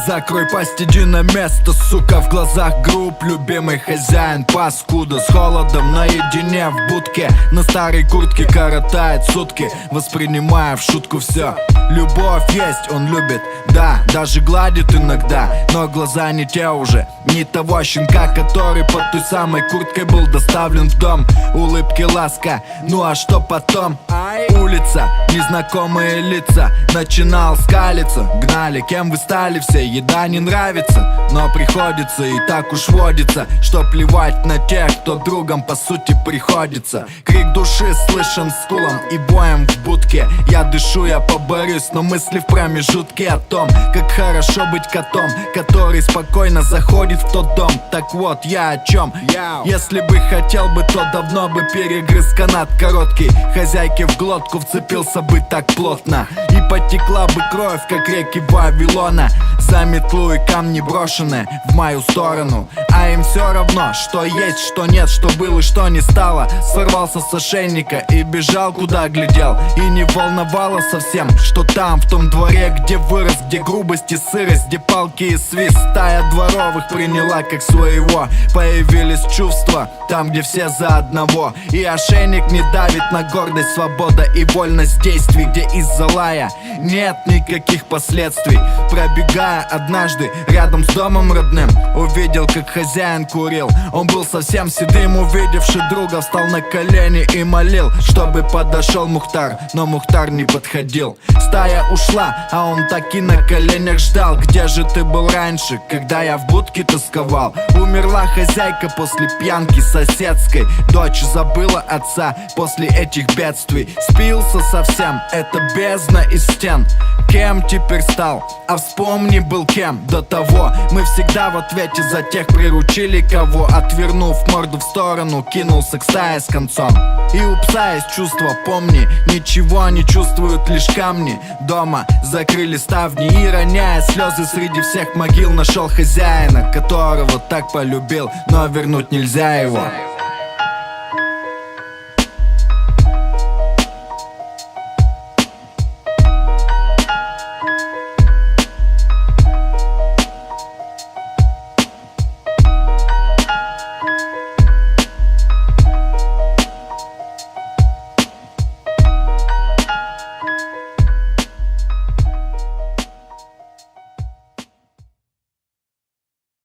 Закрой пасть, иди на место, сука. В глазах групп любимый хозяин паскуда. С холодом наедине в будке, на старой куртке коротает сутки, воспринимая в шутку все. Любовь есть, он любит, да, даже гладит иногда, но глаза не те уже, не того щенка, который под той самой курткой был доставлен в дом. Улыбки, ласка, ну а что потом? Улица, незнакомые лица, начинал скалиться. Гнали, кем вы стали все, еда не нравится, но приходится и так уж водится, что плевать на тех, кто другом по сути приходится. Крик души слышен скулом и боем в будке. Я дышу, я поборюсь, но мысли в промежутке о том, как хорошо быть котом, который спокойно заходит в тот дом. Так вот, я о чем? Если бы хотел бы, то давно бы перегрыз канат короткий, хозяйке в глотку вцепился бы так плотно, и потекла бы кровь, как реки Вавилона, за метлу и камни брошенные в мою сторону. А им все равно, что есть, что нет, что было и что не стало. Сорвался с ошейника и бежал, куда глядел, и не волновало совсем, что там, в том дворе, где вырос, где грубость и сырость, где палки и свист, стая дворовых приняла как своего. Появились чувства там, где все за одного, и ошейник не давит на гордость, свобода и вольность действий, где из-за лая нет никаких последствий. Пробегая однажды рядом с домом родным, увидел, как хозяин курил. Он был совсем седым, увидевший друга, встал на колени и молил, чтобы подошел Мухтар, но Мухтар не подходил. Стая ушла, а он так и на коленях ждал. Где же ты был раньше, когда я в будке тосковал? Умерла хозяйка после пьянки соседской, дочь забыла отца после этих бедствий. Спился совсем, это бездна из стен. Кем теперь стал? А вспомни, был кем до того. Мы всегда в ответе за тех приручили, кого, отвернув морду в сторону, кинулся к стае с концом. И у пса есть чувство, помни, ничего не чувствуют лишь камни. Дома закрыли ставни и, роняя слезы среди всех могил, нашел хозяина, которого так полюбил, но вернуть нельзя его.